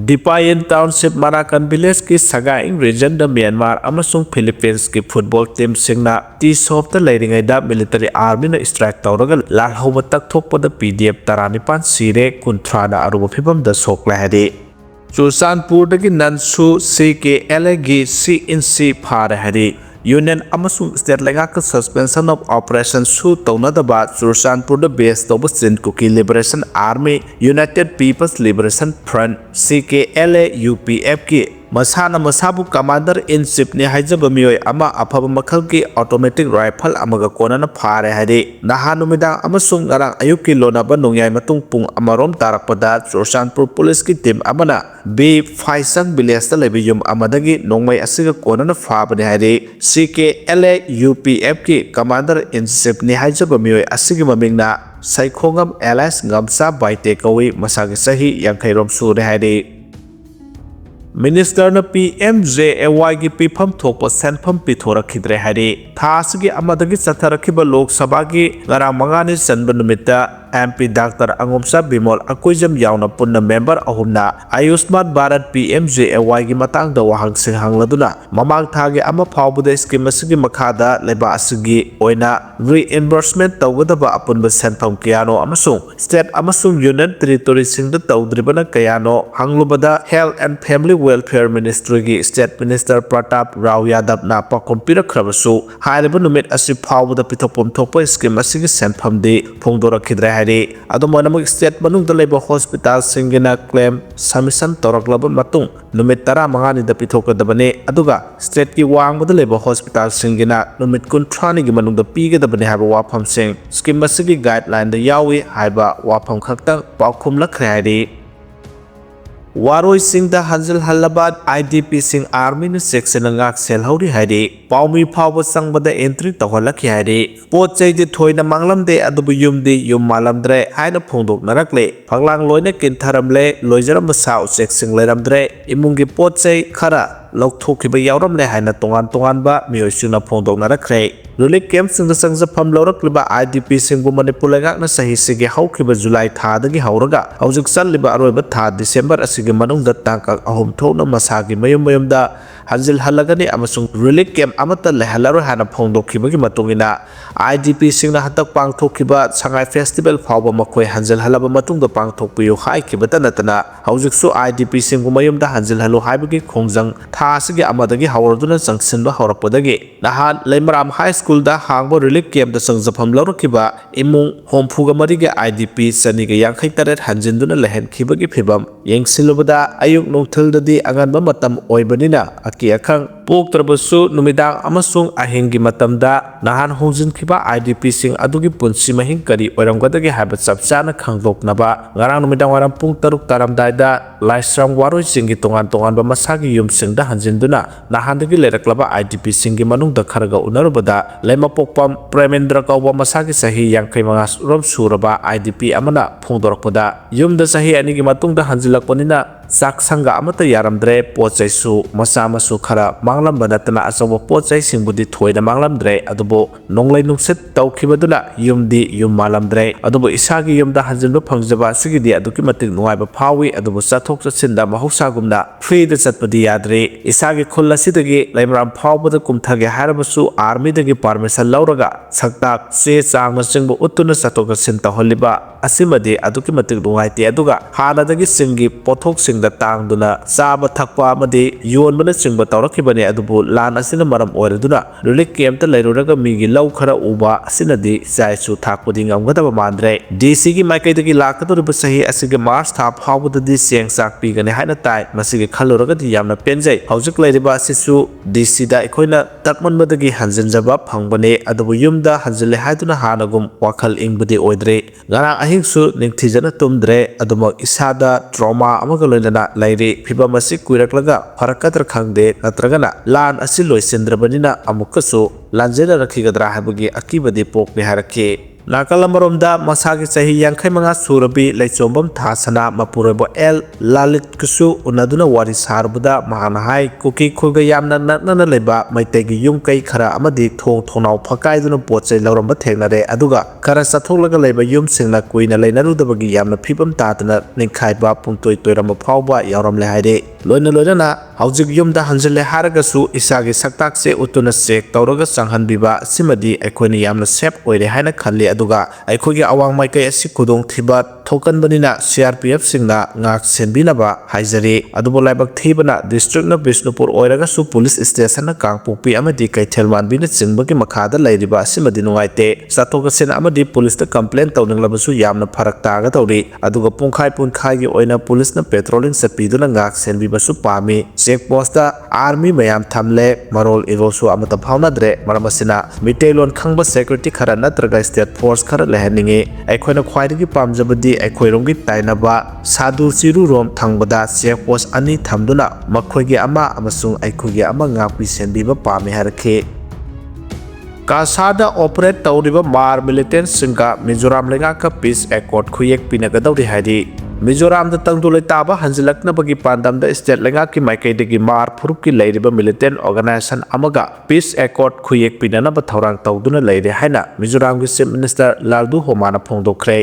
Dipayan Township Marakan Village ki Sagaing region da Myanmar amasung Philippines ki football team singna T-shop da leiringai da military army na strike tawraga lalhauba takthokpa da PDF 19 Sire kunthra da aruba phibam da Sokle Army Churachandpur dagi Nansu CKLA gi CNC phare hari Union amasung state lengak suspension of operation su taunadaba Churachandpur da base toba sin Kuki Liberation Army United People's Liberation Front CKLA UPF ki Masana masabu commander in chief ni haijaba mioi ama afaba makhal ki automatic rifle amaga konana phare hari nahanumida amasung ngarang ayuk ki lonaba nongyai matung pung amarom tarakpada Churachandpur police ki team amana B Faisang village ta lebiyum amadagi nongmai asiga konana phabani hari CKLA UPF ki commander in chief ni haijaba mioi asigi mamingna Saikhongam LS ngamsa baite kawi masagi sahi yang khairom sure hari Minister na PMJAY gi pifam thokpa senpham pithorakhidre hari thasgi amadagi satharakhiba Lok Sabha gi ngara mangani sanba numita MP Dr. Angomsa Bimol Akoijam yauna punna member ahumna Ayushman Bharat PMJAY gi matang da wahang sing hangladuna mamang thagi ama phawbuda scheme asigi makhada leba asigi oina reimbursement tawgadaba apunba senpham kayano amasung state amasung union territory singda tawdribana kayano hanglubada health and family welfare ministry gi state minister Pratap Rao Yadav na pakom pirakhrabasu hailiba numit asi phawbuda pithopom thokpa scheme asigi senpham de phongdorakhidre Adomonamuk state manung leba hospital singina claim submission toraklaba matung numit tara mangani da pitokadabane aduga state ki wang leba hospital singina numit kuntrani gi manung da pigedabane haba wafam sing scheme asigi guideline da yawi haiba wafam khakta paukhum lakhre hari Waroi sing da Hanjal Halabad IDP sing army nu section ngak sel hori hari paumi phawba sangbada entry tawhalaki hari pot chai de thoina manglam de adubu yum de yum malamdre haina phongdok narakle phanglang loina kin tharamle loijaram sa section leramdre imungi pot chai khara lokthokhiba yawramle haina tongan ba mioisuna phongdok narakre Relief camp sing the sangs pham lorakliba IDP sing bu Manipur lengak na sahi sige hawkhiba July tha dagi hawraga hawjik salliba aroiba tha December asige manung da tangkak ahum thona masagi mayum da Hanjil halagani amasung relief camp amata lehalaro hana phongdokhiba gi matungina IDP sing na hatak pangthokhiba Sangai festival phawba makhoi Hanjil halaba matung da pangthokpiyu haikhiba tanatana hawjik su IDP sing bu mayum da Hanjil halu haibagi khongjang tha asige amadagi hawraduna jangsinba hawrapodagi nahan Leimaram High School da hangbo relief camp da sangjafam lawrakiba imung homfuga mariga IDP saniga yankhai taret hanjinduna lehen khibagi phibam yengsilubada ayuk nongthil dadi anganba matam oibanina aki akhang poktrabasu numidang amasung ahingi matamda nahan hongjin khiba IDP sing adugi punsi mahing kari oiramgadagi haba chapchana khangdoknaba ngarang numidang waram pung 6 taramdaida laisram waroi singi tongan ba masagi yum singda hanjinduna nahandagi leraklaba IDP singi manung da kharaga unarubada Lema pokpam Premendra kauba masagi sahi yang kai mangas rom suraba IDP amana phongdorakpada yum da sahi ani gi matung da hanjilakpanina sak sanga amata yaramdre pochai su masama su khara manglam banatana asawa pochai singbudi thoida manglamdre adubo nonglai nungset tawkhibadula yumdi yum malamdre adubo isagi yumda hanjilba phangjaba sigidi aduki matik nuaiba phawi adubo chathok chatsinda mahusagumna free da chatpadi yadre isagi khulla sidagi Leimram phawbada kumthage harabasu army dagi permission lauraga saktak se chang masingbu utuna chathok chatsin tawhaliba asimadi aduki matik nuaite aduga hanadagi singi pothok da tangduna saba thakpa amadi yonbana singba tawrakhibani adubu lan asina maram oiraduna relief camp ta leiruraga migi law khara uba asinadi jaisu thakpudi ngamgadaba mandre DC gi maikaidagi lakadoriba sahi asige March tha phawbudadi seng sak pigani haina tai masige khaluraga di yamna penjai hawjik leiriba asisu DC da ekoina takmanbadagi hanjinjaba phangbani adubu yumda hanjile haiduna hanagum wakhal ingbudi oidre ngara ahingsu ningthijana tumdre aduma isada trauma amaga na lairi phibam asi kuiraklaga farakadra khangde natragana lan asi loisendrabanina amukasu lanjena rakhigadra habagi akibadi pokni harake Nakal amaromda masagi sahi yangkai manga surabi leichombam thasana mapurobo el lalit kusu unaduna wari sarbuda mahana hai kuki khulga yamna natna leba maitegi yum kai khara amadi thongnau phakai duna pochai lauramba thengnare aduga khara satholaga leba yum singna kuina leinarudabagi yamna phibam tatana ningkhaiba pungtoi toiramba phawba yawramle haide loina haujik yumda hanjale haragasu isagi saktak se utuna sek tawraga sanghanbiba simadi aikhoini yamna sep oire haina khalli aduga aikhogi awang maikai asi khudong thiba thokanbanina CRPF singna ngak senbinaba haijari adubo laibak thibana district na Bishnupur oiraga su police station na kangpokpi amadi kaithelman bina chingbagi makhada lairiba asimadi nungaite sathoka sen amadi police ta complaint tawninglabasu yamna pharak taga tawri aduga punkhai gi oina police na patrolling satpiduna ngak senbibasu pami checkpost ta army mayam thamle marol irosu amata phaunadre maramasina mitailon khangba security khara natraga state force khara lehaningi aikhoina khwaidagi pamjabadi aikhoiromgi tainaba sadu chiru rom thangbada checkpost ani thamduna makhoigi ama amasung aikhoigi ama ngakpi senbiba pami harkhe Kasada operate tawriba mar militant singa Mizoram lengaka peace accord khuyek pinagadawri hadi Mizoram da tangdulai taba hanjilakna bagi pandam da state lengaki maikaidagi mar phurupki leiriba militant organization amaga peace accord khuyek pinana ba thaurang tawduna leire haina Mizoram gi chief minister Laldu Homana phongdokhre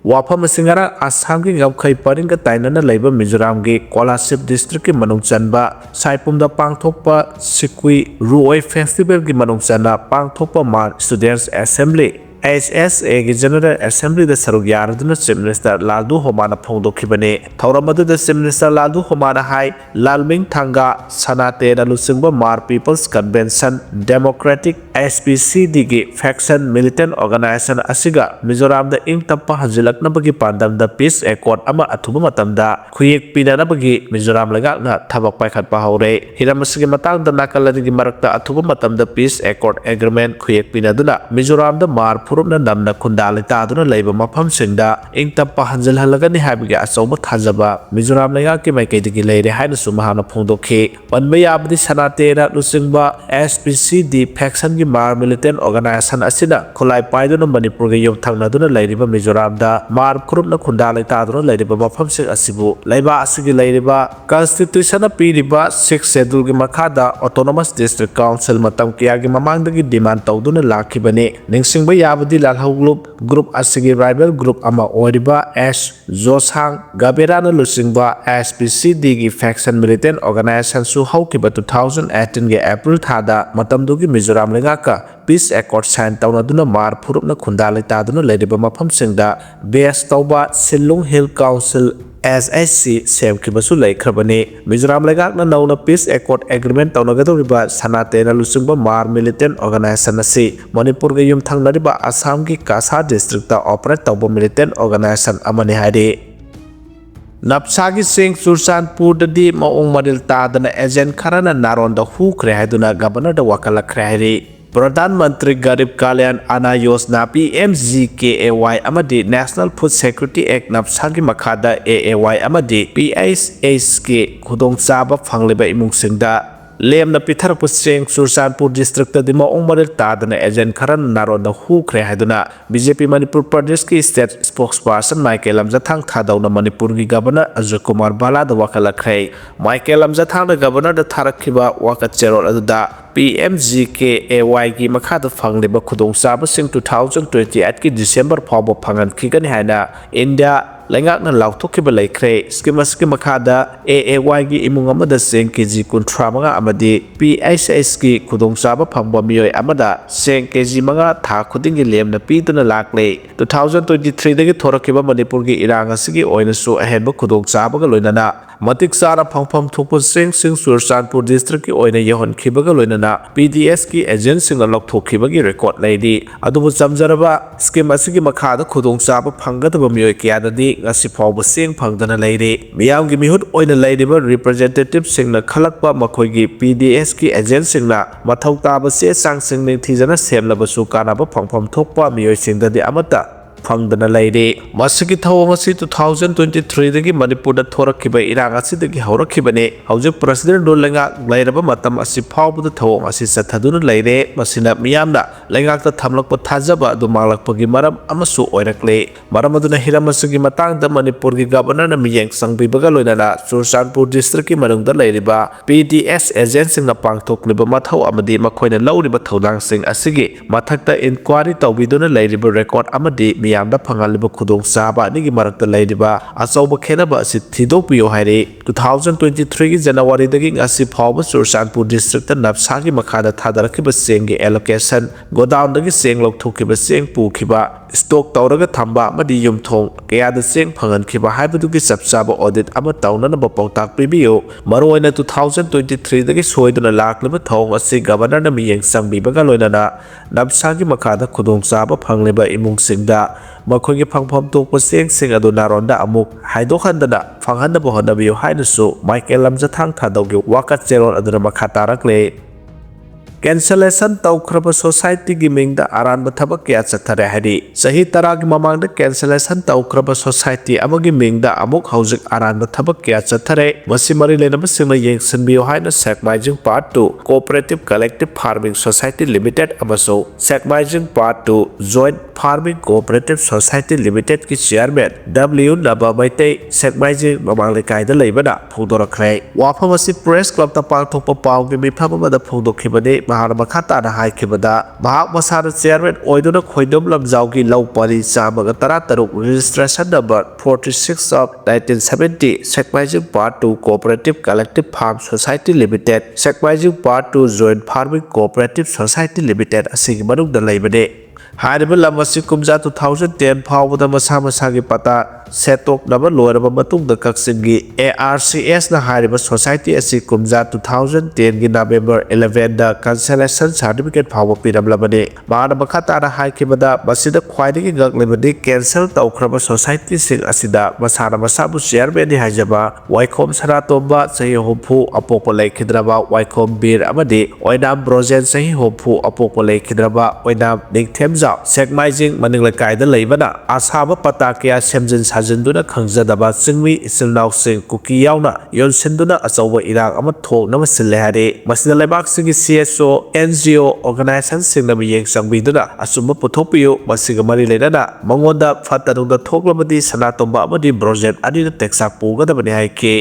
wafam singara Assam ki ngabkhai paringa tainana leiba Mizoram gi Kolasip district ki manung chanba saipumda pangthokpa sikui ruoi festival ki manung chana pangthokpa mar students assembly HSA की General Assembly da saruk yaraduna Chief Minister Laldu Homana phongdokhibane thauramadu da Chief Minister Laldu Homana hai Lalming Thanga Sanate da lusingba Mar People's Convention Democratic SPCD gi faction militant organization asiga Mizoram da ing tappa hanjilakna bagi pandam da peace accord ama athuba matamda khuyek pinana bagi Mizoram lagakna thabak paikhat pa haure hiramasigi matang da nakalani gi marakta athuba matamda peace accord agreement khuyek pinaduna Mizoram da Mar Purupna namna khundali taduna leiba mafam singda ingtappa hanjal halagani habigi achauba thajaba Mizoram lengaki maikaidagi leire haina sumahana phongdokhe panba yabadi sanatera lusingba SPCD faction gi mar militant organization asina khulai paiduna Manipur gi yom thangnaduna leiriba Mizoram da mar purupna khundali taduna leiriba mafam sing asibu leiba asigi leiriba constitution piriba 6th schedule gi makhada autonomous district council matam kiyagi mamangdagi demand tawduna lakhibane ningsingba abadi lalhau group asigi rival group ama oriba S Josang Gaberana lusingba SPCD gi faction militant organization su haukiba 2018 ge April thada matamdugi Mizoram lengaka peace accord sign tawnaduna mar phurupna khundalai taduna leiriba mafam singda base tawba Silung Hill Council SSC semkibasu laikhrabani Mizoram lengakna nauna peace accord agreement tawnagadoriba sanatena lusingba mar militant organization asi Manipur ge yum thangnariba Assam ki Kasa district ta operate tawba militant organization amani haide Napsagi Singh Sursanpur dadi maung maril tadana agent kharana naron da hukhre haiduna governor da wakalakhre haire Pradhan Mantri Garib Kalyan Anna Yojana PMGKAY amadi National Food Security Act napsagi makhada AAY amadi PHSK khudong chaba phangliba imungsingda lemna pitharpu Singh Sursanpur district da maung maril tadana agent kharan naron da hukhre haiduna BJP Manipur Pradesh ki state spokesperson Michael Lamjathang thadauna Manipur gi governor Ajay Kumar Bala da wakalakhre Michael Lamjathang da governor da tharakhiba wakacherol aduda PMGKAY ki makhada phangliba khudong chaba sing 2028 ki December phawba phangan khigani haina India lengakna lauthokhiba laikhre schemas ki makhada AAY gi imung amada seng kg 13 amadi PHS ki khudong chaba phangba miyoi amada seng kg 5 tha khudingi lemna piduna lakle 2023 dagi thorakhiba Manipur gi irang asigi oina su ahenba khudong chaba ga loinana matik sara phangpham thokpa Singh Sursanpur district ki oina yehon khibaga loinana PDS ki agent sing lok thokhiba gi record leidi adubu chamjaraba scheme asigi makhada khudong chaba phangadaba miyoi kiyadadi ngasi phawba seng phangdana leire miyam gi mihut oina leiriba representative singna khalakpa makhoigi PDS ki agent singna mathau taba se sang singni thijana semlabasu kanaba phangpham thokpa miyoi singdadi amata ꯐꯪꯗꯅ ꯂꯩꯔꯤ ꯃꯁꯤꯒꯤ ꯊꯧꯑꯣꯡ ꯑꯁꯤ 2023ꯗꯒꯤ ꯃꯅꯤꯄꯨꯔꯗ ꯊꯣꯔꯛꯈꯤꯕ ꯏꯔꯥꯡ ꯑꯁꯤꯗꯒꯤ ꯍꯧꯔꯛꯈꯤꯕꯅꯤ ꯍꯧꯖꯤꯛ president rule ꯂꯩꯉꯥꯛ ꯂꯩꯔꯕ ꯃꯇꯝ ꯑꯁꯤ ꯐꯥꯎꯕꯗ ꯊꯧꯑꯣꯡ ꯑꯁꯤ ꯆꯠꯊꯗꯨꯅ ꯂꯩꯔꯦ ꯃꯁꯤꯅ ꯃꯤꯌꯥꯝꯅ ꯂꯩꯉꯥꯛꯇ ꯊꯝꯂꯛꯄ ꯊꯥꯖꯕ ꯑꯗꯨ ꯃꯥꯡꯂꯛꯄꯒꯤ ꯃꯔꯝ ꯑꯃꯁꯨ ꯑꯣꯏꯔꯛꯂꯦ ꯃꯔꯝ ꯑꯗꯨꯅ hiram ꯑꯁꯤꯒꯤ ꯃꯇꯥꯡꯗ ꯃꯅꯤꯄꯨꯔꯒꯤ ꯒꯕꯔꯅꯔꯅ ꯃꯤꯠꯌꯦꯡ ꯆꯪꯕꯤꯕꯒ ꯂꯣꯏꯅꯅ ꯆꯨꯔꯆꯥꯟꯄꯨꯔ ꯗꯤꯁꯇ꯭ꯔꯤꯛꯀꯤ ꯃꯅꯨꯡꯗ ꯂꯩꯔꯤꯕ PDS ꯑꯦꯖꯦꯟꯠꯁꯤꯡꯅ ꯄꯥꯡꯊꯣꯛꯂꯤꯕ ꯃꯊꯧ ꯑꯃꯗꯤ ꯃꯈꯣꯏꯅ ꯂꯧꯔꯤꯕ ꯊꯧꯗꯥꯡꯁꯤꯡ ꯑꯁꯤꯒꯤ ꯃꯊꯛꯇ ꯏꯟꯀ꯭ꯋꯥꯔꯤ ꯇꯧꯕꯤꯗꯨꯅ ꯂꯩꯔꯤꯕ ꯔꯦꯀꯣꯔꯗ ꯑꯃꯗꯤ ꯃꯤꯌꯥꯝꯗ ꯐꯪꯍꯜꯂꯤꯕ ꯈꯨꯗꯣꯡꯆꯥꯕ ꯑꯅꯤꯒꯤ ꯃꯔꯛꯇ ꯂꯩꯔꯤꯕ ꯑꯆꯧꯕ ꯈꯦꯠꯅꯕ ꯑꯁꯤ ꯊꯤꯗꯣꯛꯄꯤꯌꯨ ꯍꯥꯏꯔꯤ 2023ꯒꯤ ꯖꯅꯋꯥꯔꯤꯗꯒꯤ ꯉꯁꯤ ꯐꯥꯎꯕ ꯆꯨꯔꯆꯥꯟꯄꯨꯔ ꯗꯤꯁꯇ꯭ꯔꯤꯛꯇ ꯅꯞꯁꯥꯒꯤ ꯃꯈꯥꯗ ꯊꯥꯗꯔꯛꯈꯤꯕ ꯆꯦꯡꯒꯤ ꯑꯦꯂꯣꯀꯦꯁꯟ ꯒꯣꯗꯥꯎꯟꯗꯒꯤ ꯆꯦꯡ ꯂꯧꯊꯣꯛꯈꯤꯕ ꯆꯦꯡ ꯄꯨꯈꯤꯕ ꯁ꯭ꯇꯣꯛ ꯇꯧꯔꯒ ꯊꯝꯕ ꯑꯃꯗꯤ ꯌꯨꯝꯊꯣꯡ ꯀꯌꯥꯗ ꯆꯦꯡ ꯐꯪꯍꯟꯈꯤꯕ ꯍꯥꯏꯕꯗꯨꯒꯤ ꯆꯞ ꯆꯥꯕ ꯑꯣꯗꯤꯠ ꯑꯃ ꯇꯧꯅꯅꯕ ꯄꯥꯎꯇꯥꯛ ꯄꯤꯕꯤꯌꯨ ꯃꯔꯨꯑꯣꯏꯅ 2023ꯗꯒꯤ ꯁꯣꯏꯗꯨꯅ ꯂꯥꯛꯂꯤꯕ ꯊꯧꯑꯣꯡ ꯑꯁꯤ ꯒꯕꯔꯅꯔꯅ ꯃꯤꯠꯌꯦꯡ ꯆꯪꯕꯤꯕꯒ ꯂꯣꯏꯅꯅ ꯅꯞꯁꯥꯒꯤ ꯃꯈꯥꯗ ꯈꯨꯗꯣꯡꯆꯥꯕ ꯐꯪꯂꯤꯕ ꯏꯃꯨꯡꯁꯤꯡꯗ ꯃꯈꯣꯏꯒꯤ ꯐꯪꯐꯝ ꯊꯣꯛꯄ ꯆꯦꯡꯁꯤꯡ ꯑꯗꯨ ꯅꯥꯔꯣꯟꯗ ꯑꯃꯨꯛ ꯍꯥꯏꯗꯣꯛꯍꯟꯗꯅ ꯐꯪꯍꯟꯅꯕ ꯍꯣꯠꯅꯕꯤꯌꯨ ꯍꯥꯏꯅꯁꯨ ꯃꯥꯏꯀꯦꯜ ꯂꯝꯖꯊꯥꯡ ꯊꯥꯗꯧꯒꯤ ꯋꯥꯀꯠ ꯆꯦꯔꯣꯜ ꯑꯗꯨꯅ ꯃꯈꯥ ꯇꯥꯔꯛꯂꯦ ꯀꯦꯟꯁꯦꯂꯦꯁꯟ ꯇꯧꯈ꯭ꯔꯕ ꯁꯣꯁꯥꯏꯇꯤꯒꯤ ꯃꯤꯡꯗ ꯑꯔꯥꯟꯕ ꯊꯕꯛ ꯀꯌꯥ ꯆꯠꯊꯔꯦ ꯍꯥꯏꯗꯤ ꯆꯍꯤ 10ꯒꯤ ꯃꯃꯥꯡꯗ ꯀꯦꯟꯁꯦꯂꯦꯁꯟ ꯇꯧꯈ꯭ꯔꯕ ꯁꯣꯁꯥꯏꯇꯤ ꯑꯃꯒꯤ ꯃꯤꯡꯗ ꯑꯃꯨꯛ ꯍꯧꯖꯤꯛ ꯑꯔꯥꯟꯕ ꯊꯕꯛ ꯀꯌꯥ ꯆꯠꯊꯔꯦ ꯃꯁꯤ ꯃꯔꯤ ꯂꯩꯅꯕꯁꯤꯡꯅ ꯌꯦꯡꯁꯤꯟꯕꯤꯌꯨ ꯍꯥꯏꯅ Sekmaijing part 2 cooperative collective farming society limited ꯑꯃꯁꯨꯡ Sekmaijing part 2 joint farming cooperative society ꯂꯤꯃꯤꯇꯦꯗꯀꯤ ꯆꯤꯌꯔꯃꯦꯟ W ꯅꯕ ꯃꯩꯇꯩ ꯁꯦꯛꯃꯥꯏꯖꯤꯡ ꯃꯃꯥꯡ ꯂꯩꯀꯥꯏꯗ ꯂꯩꯕꯅ ꯐꯣꯡꯗꯣꯔꯛꯈ꯭ꯔꯦ ꯋꯥꯐꯝ ꯑꯁꯤ ꯄ꯭ꯔꯦꯁ ꯀ꯭ꯂꯕꯇ ꯄꯥꯡꯊꯣꯛꯄ ꯄꯥꯎꯒꯤ ꯃꯤꯐꯝ ꯑꯃꯗ ꯐꯣꯡꯗꯣꯛꯈꯤꯕꯅꯤ ꯃꯍꯥꯛꯅ ꯃꯈꯥ ꯇꯥꯅ ꯍꯥꯏꯈꯤꯕꯗ ꯃꯍꯥꯛ ꯃꯁꯥꯅ ꯆꯤꯌꯔꯃꯦꯟ ꯑꯣꯏꯗꯨꯅ ꯈꯣꯏꯗꯨꯝ ꯂꯝꯖꯥꯎꯒꯤ ꯂꯧ ꯄꯔꯤ 113 registration number 46 of 1970 Sekmaijing part 2 cooperative collective farm society limited Sekmaijing part 2 joint farming cooperative society limited ꯑꯁꯤꯒꯤ ꯃꯅꯨꯡꯗ ꯂꯩꯕꯅꯤ ꯍꯥꯏꯔꯤꯕ ꯂꯝ ꯑꯁꯤ ꯀꯨꯝꯖꯥ 2010 ꯐꯥꯎꯕꯗ ꯃꯁꯥ ꯃꯁꯥꯒꯤ ꯄꯇꯥ ꯁꯦꯠꯇꯣꯛꯅꯕ ꯂꯣꯏꯔꯕ ꯃꯇꯨꯡꯗ ꯀꯛꯆꯤꯡꯒꯤ ARCSꯅ ꯍꯥꯏꯔꯤꯕ ꯁꯣꯁꯥꯏꯇꯤ ꯑꯁꯤ ꯀꯨꯝꯖꯥ 2010ꯒꯤ ꯅꯕꯦꯝꯕꯔ 11ꯗ ꯀꯟꯁꯦꯂꯦꯁꯟ ꯁꯥꯔꯇꯤꯐꯤꯀꯦꯠ ꯐꯥꯎꯕ ꯄꯤꯔꯝꯂꯕꯅꯤ ꯃꯍꯥꯛꯅ ꯃꯈꯥ ꯇꯥꯅ ꯍꯥꯏꯈꯤꯕꯗ ꯃꯁꯤꯗ ꯈ꯭ꯋꯥꯏꯗꯒꯤ ꯉꯛꯂꯤꯕꯗꯤ ꯀꯦꯟꯁꯦꯜ ꯇꯧꯈ꯭ꯔꯕ ꯁꯣꯁꯥꯏꯇꯤꯁꯤꯡ ꯑꯁꯤꯗ ꯃꯁꯥꯅ ꯃꯁꯥꯕꯨ ꯆꯤꯌꯔꯃꯦꯟꯅꯤ ꯍꯥꯏꯖꯕ ꯋꯥꯏꯈꯣꯝ ꯁꯅꯥꯇꯣꯝꯕ ꯆꯍꯤ 30 ꯑꯄꯣꯛꯄ ꯂꯩꯈꯤꯗ꯭ꯔꯕ ꯋꯥꯏꯈꯣꯝ ꯕꯤꯔ ꯑꯃꯗꯤ ꯑꯣꯏꯅꯥꯝ ꯕ꯭ꯔꯣꯖꯦꯟ ꯆꯍꯤ 30 ꯑꯄꯣꯛꯄ ꯂꯩꯈꯤꯗ꯭ꯔꯕ ꯑꯣꯏꯅꯥꯝ ꯅꯤꯡꯊꯦꯝꯖꯥꯎ ꯁꯦꯛꯃꯥꯏꯖꯤꯡ ꯃꯅꯤꯡ ꯂꯩꯀꯥꯏꯗ ꯂꯩꯕꯅ ꯑꯁꯥꯕ ꯄꯇꯥ ꯀꯌꯥ ꯁꯦꯝꯖꯤꯟ ꯁꯥꯖꯤꯟꯗꯨꯅ ꯈꯪꯖꯗꯕ ꯆꯤꯡꯃꯤ ꯏꯆꯤꯜ ꯏꯅꯥꯎꯁꯤꯡ ꯀꯨꯀꯤ ꯌꯥꯎꯅ ꯌꯣꯟꯁꯤꯟꯗꯨꯅ ꯑꯆꯧꯕ ꯏꯔꯥꯡ ꯑꯃ ꯊꯣꯛꯅꯕ ꯁꯤꯜꯂꯦ ꯍꯥꯏꯔꯤ ꯃꯁꯤꯗ ꯂꯩꯕꯥꯛꯁꯤꯡꯒꯤ CSO NGO ꯑꯣꯔꯒꯅꯥꯏꯖꯦꯁꯟꯁꯤꯡꯅ ꯃꯤꯠꯌꯦꯡ ꯆꯪꯕꯤꯗꯨꯅ ꯑꯆꯨꯝꯕ ꯄꯨꯊꯣꯛꯄꯤꯌꯨ ꯃꯁꯤꯒ ꯃꯔꯤ ꯂꯩꯅꯅ ꯃꯉꯣꯟꯗ ꯐꯠꯇ ꯅꯨꯡꯗ ꯊꯣꯛꯂꯕꯗꯤ ꯁꯅꯥꯇꯣꯝꯕ ꯑꯃꯗꯤ ꯕ꯭ꯔꯣꯖꯦꯟ ꯑꯅꯤꯅ ꯇꯦꯛꯆꯥꯛ ꯄꯨꯒꯗꯕꯅꯤ ꯍꯥꯏꯈꯤ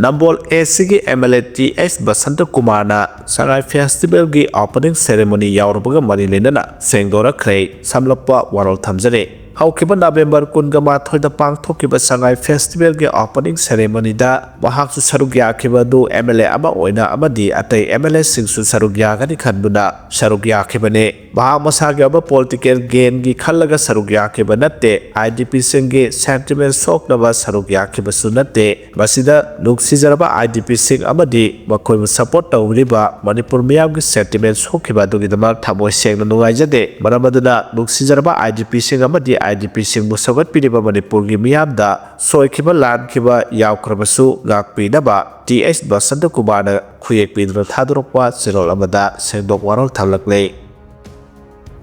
ꯅꯝꯕꯣꯜ ACꯒꯤ MLA TH ꯕꯁꯟꯇ ꯀꯨꯃꯥꯔꯅ ꯁꯉꯥꯏ ꯐꯦꯁꯇꯤꯚꯦꯜꯒꯤ ꯑꯣꯄꯅꯤꯡ ꯁꯦꯔꯦꯃꯣꯅꯤ ꯌꯥꯎꯔꯨꯕꯒ ꯃꯔꯤ ꯂꯩꯅꯅ ꯁꯦꯡꯗꯣꯔꯛꯈ꯭ꯔꯦ ꯁꯝꯂꯞꯄ ꯋꯥꯔꯣꯜ ꯊꯝꯖꯔꯦ ꯍꯧꯈꯤꯕ ꯅꯕꯦꯝꯕꯔ 22ꯗ ꯄꯥꯡꯊꯣꯛꯈꯤꯕ ꯁꯉꯥꯏ ꯐꯦꯁꯇꯤꯚꯦꯜꯒꯤ ꯑꯣꯄꯅꯤꯡ ꯁꯦꯔꯦꯃꯣꯅꯤꯗ ꯃꯍꯥꯛꯁꯨ ꯁꯔꯨꯛ ꯌꯥꯈꯤꯕ ꯑꯗꯨ MLA ꯑꯃ ꯑꯣꯏꯅ ꯑꯃꯗꯤ ꯑꯇꯩ MLAꯁꯤꯡꯁꯨ ꯁꯔꯨꯛ ꯌꯥꯒꯅꯤ ꯈꯟꯗꯨꯅ ꯁꯔꯨꯛ ꯌꯥꯈꯤꯕꯅꯤ ꯃꯍꯥꯛ ꯃꯁꯥꯒꯤ ꯑꯣꯏꯕ ꯄꯣꯂꯤꯇꯤꯀꯦꯜ ꯒꯦꯟꯒꯤ ꯈꯜꯂꯒ ꯁꯔꯨꯛ ꯌꯥꯈꯤꯕ ꯅꯠꯇꯦ IDPꯁꯤꯡꯒꯤ ꯁꯦꯟꯇꯤꯃꯦꯟ ꯁꯣꯛꯅꯕ ꯁꯔꯨꯛ ꯌꯥꯈꯤꯕꯁꯨ ꯅꯠꯇꯦ ꯃꯁꯤꯗ ꯅꯨꯡꯁꯤꯖꯔꯕ IDPꯁꯤꯡ ꯑꯃꯗꯤ ꯃꯈꯣꯏꯕꯨ ꯁꯄꯣꯔꯠ ꯇꯧꯔꯤꯕ ꯃꯅꯤꯄꯨꯔ ꯃꯤꯌꯥꯝꯒꯤ ꯁꯦꯟꯇꯤꯃꯦꯟ ꯁꯣꯛꯈꯤꯕ ꯑꯗꯨꯒꯤꯗꯃꯛ ꯊꯃꯣꯏ ꯁꯦꯡꯅ ꯅꯨꯡꯉꯥꯏꯖꯗꯦ ꯃꯔꯝ ꯑꯗꯨꯅ ꯅꯨꯡꯁꯤꯖꯔꯕ IDPꯁꯤꯡ ꯑꯃꯗꯤ IDPꯁꯤꯡꯕꯨ ꯁꯧꯒꯠꯄꯤꯔꯤꯕ ꯃꯅꯤꯄꯨꯔꯒꯤ ꯃꯤꯌꯥꯝꯗ ꯁꯣꯏꯈꯤꯕ ꯂꯥꯟꯈꯤꯕ ꯌꯥꯎꯈ꯭ꯔꯕꯁꯨ ꯉꯥꯛꯄꯤꯅꯕ TH ꯕꯁꯟꯇ ꯀꯨꯃꯥꯔꯅ ꯈꯨꯌꯦꯛ ꯄꯤꯗꯨꯅ ꯊꯥꯗꯣꯔꯛꯄ ꯆꯦꯔꯣꯜ ꯑꯃꯗ ꯁꯦꯡꯗꯣꯛ ꯋꯥꯔꯣꯜ ꯊꯝꯂꯛꯂꯦ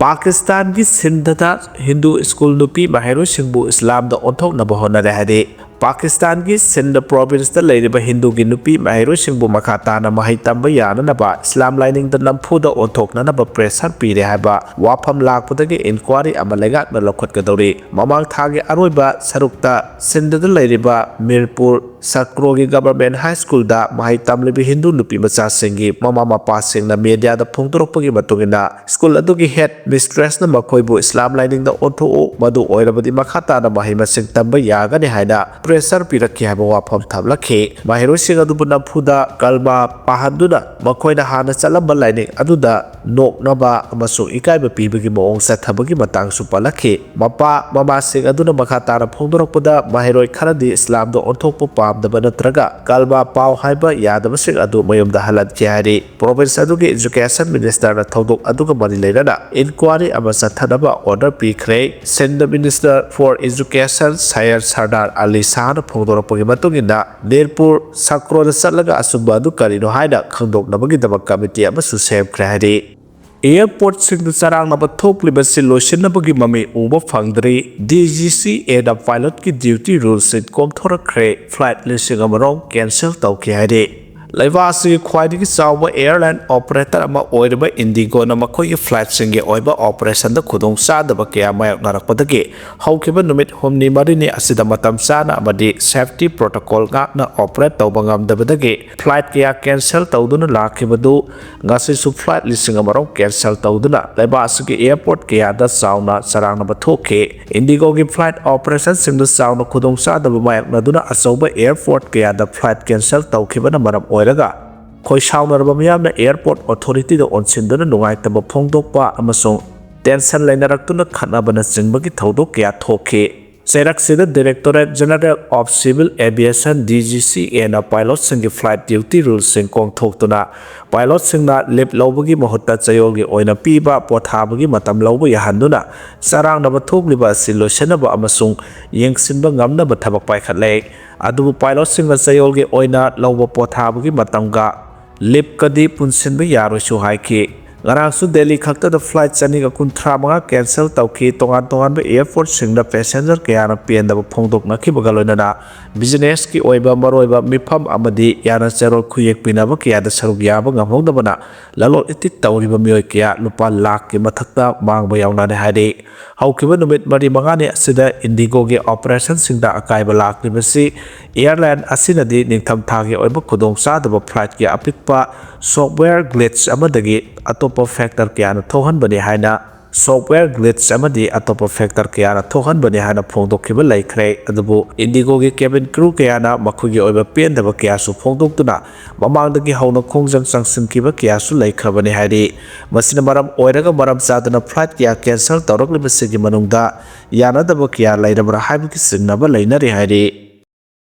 ꯄꯥꯀꯤꯁꯇꯥꯟꯒꯤ ꯁꯤꯟꯙꯗ ꯍꯤꯟꯗꯨ ꯁ꯭ꯀꯨꯜ ꯅꯨꯄꯤ ꯃꯍꯩꯔꯣꯏꯁꯤꯡꯕꯨ ꯏꯁꯂꯥꯝꯗ ꯑꯣꯟꯊꯣꯛꯅꯕ ꯍꯣꯠꯅꯔꯦ ꯍꯥꯏꯗꯤ ꯄꯥꯀꯤꯁꯇꯥꯟꯒꯤ ꯁꯤꯟꯙ ꯄ꯭ꯔꯣꯚꯤꯟꯁꯇ ꯂꯩꯔꯤꯕ ꯍꯤꯟꯗꯨꯒꯤ ꯅꯨꯄꯤ ꯃꯍꯩꯔꯣꯏꯁꯤꯡꯕꯨ ꯃꯈꯥ ꯇꯥꯅ ꯃꯍꯩ ꯇꯝꯕ ꯌꯥꯅꯅꯕ ꯏꯁꯂꯥꯝ ꯂꯥꯏꯅꯤꯡꯗ ꯅꯝꯐꯨꯗ ꯑꯣꯟꯊꯣꯛꯅꯅꯕ ꯄ꯭ꯔꯦꯁꯔ ꯄꯤꯔꯦ ꯍꯥꯏꯕ ꯋꯥꯐꯝ ꯂꯥꯛꯄꯗꯒꯤ ꯏꯟꯀ꯭ꯋꯥꯔꯤ ꯑꯃ ꯂꯩꯉꯥꯛꯅ ꯂꯧꯈꯠꯀꯗꯧꯔꯤ ꯃꯃꯥꯡ ꯊꯥꯒꯤ ꯑꯔꯣꯏꯕ ꯁꯔꯨꯛꯇ ꯁꯤꯟꯙꯗ ꯂꯩꯔꯤꯕ ꯃꯤꯔꯄꯨꯔ ꯁꯀ꯭ꯔꯣꯒꯤ ꯒꯚꯔꯟꯃꯦꯟꯠ ꯍꯥꯏ ꯁ꯭ꯀꯨꯜꯗ ꯃꯍꯩ ꯇꯝꯂꯤꯕ ꯍꯤꯟꯗꯨ ꯅꯨꯄꯤ ꯃꯆꯥꯁꯤꯡꯒꯤ ꯃꯃꯥ ꯃꯄꯥꯁꯤꯡꯅ ꯃꯦꯗꯤꯌꯥꯗ ꯐꯣꯡꯗꯣꯔꯛꯄꯒꯤ ꯃꯇꯨꯡꯏꯟꯅ ꯁ꯭ꯀꯨꯜ ꯑꯗꯨꯒꯤ ꯍꯦꯗ ꯃꯤꯁꯇ꯭ꯔꯦꯁꯅ ꯃꯈꯣꯏꯕꯨ ꯏꯁꯂꯥꯝ ꯂꯥꯏꯅꯤꯡꯗ ꯑꯣꯟꯊꯣꯛꯎ ꯃꯗꯨ ꯑꯣꯏꯔꯕꯗꯤ ꯃꯈꯥ ꯇꯥꯅ ꯃꯍꯩ ꯃꯁꯤꯡ ꯇꯝꯕ ꯌꯥꯒꯅꯤ ꯍꯥꯏꯅ ꯄ꯭ꯔꯦꯁꯔ ꯄꯤꯔꯛꯈꯤ ꯍꯥꯏꯕ ꯋꯥꯐꯝ ꯊꯝꯂꯛꯈꯤ ꯃꯍꯩꯔꯣꯏꯁꯤꯡ ꯑꯗꯨꯕꯨ ꯅꯝꯐꯨꯗ ꯀꯜꯃꯥ ꯄꯥꯍꯟꯗꯨꯅ ꯃꯈꯣꯏꯅ ꯍꯥꯟꯅ ꯆꯠꯂꯝꯕ ꯂꯥꯏꯅꯤꯡ ꯑꯗꯨꯗ ꯅꯣꯛꯅꯕ ꯑꯃꯁꯨꯡ ꯏꯀꯥꯏꯕ ꯄꯤꯕꯒꯤ ꯃꯑꯣꯡ ꯆꯠꯊꯕꯒꯤ ꯃꯇꯥꯡꯁꯨ ꯄꯜꯂꯛꯈꯤ ꯃꯄꯥ ꯃꯃꯥꯁꯤꯡ ꯑꯗꯨꯅ ꯃꯈꯥ ꯇꯥꯅ ꯐꯣꯡꯗꯣꯔꯛꯄꯗ ꯃꯍꯩꯔꯣꯏ ꯈꯔꯗꯤ ꯏꯁꯂꯥꯝꯗ ꯑꯣꯟꯊꯣꯛꯄ ꯄꯥꯝꯗꯕ ꯅꯠꯇ꯭ꯔꯒ ꯀꯜꯃꯥ ꯄꯥꯎ ꯍꯥꯏꯕ ꯌꯥꯗꯕꯁꯤꯡ ꯑꯗꯨ ꯃꯌꯨꯝꯗ ꯍꯜꯍꯟꯈꯤ ꯍꯥꯏꯔꯤ ꯄ꯭ꯔꯣꯚꯤꯟꯁ ꯑꯗꯨꯒꯤ ꯏꯖꯨꯀꯦꯁꯟ ꯃꯤꯅꯤꯁꯇꯔꯅ ꯊꯧꯗꯣꯛ ꯑꯗꯨꯒ ꯃꯔꯤ ꯂꯩꯅꯅ ꯏꯟꯀ꯭ꯋꯥꯔꯤ ꯑꯃ ꯆꯠꯊꯅꯕ ꯑꯣꯔꯗꯔ ꯄꯤꯈ꯭ꯔꯦ Sindh minister for education ꯁꯥꯌꯔ Sardar Ali ꯁꯥꯍꯅ ꯐꯣꯡꯗꯣꯔꯛꯄꯒꯤ ꯃꯇꯨꯡꯏꯟꯅ ꯃꯤꯔꯄꯨꯔ ꯁꯀ꯭ꯔꯣꯗ ꯆꯠꯂꯒ ꯑꯆꯨꯝꯕ ꯑꯗꯨ ꯀꯔꯤꯅꯣ ꯍꯥꯏꯅ ꯈꯪꯗꯣꯛꯅꯕꯒꯤꯗꯃꯛ ꯀꯃꯤꯇꯤ ꯑꯃꯁꯨ ꯁꯦꯝꯈ꯭ꯔꯦ ꯍꯥꯏꯔꯤ एयरपोर्ट चरांगनाब थोक्लिबसि लोइसिनबगी ममी उबा फंगद्री DGCA दा पायलट की ड्यूटी रूल्स कोमथोरखरे फ्लाइट लिसिंग अमरों कैंसिल तौखि हाइदे लेबासी ख्वाइदगी चावबा एयरलाइन ऑपरेटर अमा ओइरबा इंडिगो न मखोई फ्लाइट सिंगे ओइबा ऑपरेशन द खुदों चादबा कया मायoknarapdagi हौखिबा नुमित हमनी मरिनि असिदा मतम चाना अमदि सेफ्टी प्रोटोकॉल गाकना ऑपरेट तौबा ngamdabadagi फ्लाइट कया कैंसिल तौदुना लाखिबदु ngasisu फ्लाइट लिसिंग अमरों कैंसिल तौदुना लेबासी एयरपोर्ट कया दा चावना चरांगनाब थोखे इंडिगो की फ्लाइट ऑपरेशन सिंग द चावना खुदों चादबा मायoknaduna अचौबा एयरपोर्ट कया दा फ्लाइट कैंसिल तौखिबना मरम खोई साउनरबा मियामना एयरपोर्ट अथॉरिटी द ओनसिनदुना नुंगाइतबा फोंदोकपा अमसों टेंशन लेनारक्तुना खनाबना चिंबगी थौदोक कया थोखे चेरक्सिदा directorate general of civil aviation DGCA ना पायलट सिंगी फ्लाइट ड्यूटी रूल्स सिंग कोंगथोक्तुना पायलट सिंगना लिप लौबगी महत्ता चयोगी ओइना पीबा पोथाबगी मतम लौब याहंदुना चरांगनाब थोक्लिबा असि लोइसनबा अमसों येंगसिनबा ngamnaba थबक पाइखतले अदुबु पायलट सिंगना चयोगी ओइना लौब पोथाबगी मतमगा लिप कदी पुनसिनबा यारोइसु हाइखि Ngarangsu Delhi khakta the flight chani ka kunthra manga cancel tauki tongan be airport singda passenger kaya na pienda ba phongdok na ki bagaloina na business ki oiba maroiba mifam amadi yana cherol khuyek pinaba kaya da saruk yaba ngamhongda bana lalol itit tawriba mioi kaya lupa lakh ki mathakta mangba yauna ne hade haukiba numit mari mangani asida Indigo ge operation singda akaiba lakh basi airline asina di ningtham thagi oiba khudong sadaba flight ki apikpa software glitch amadagi atopa factor kaya thohan bani haina software glitch amadi atopa factor kaya thohan bani haina phongdokhiba laikhre adubu Indigo gi cabin crew kaya na makhugi oiba pendaba kaya su phongdoktuna mamangdagi hauna khongjang changsinkiba kaya su laikhrabani haidi masina maram oiraga maram chadana flight kaya cancel tawraklibasigi manungda yanadaba kaya lairabra haibki singnaba lainari haidi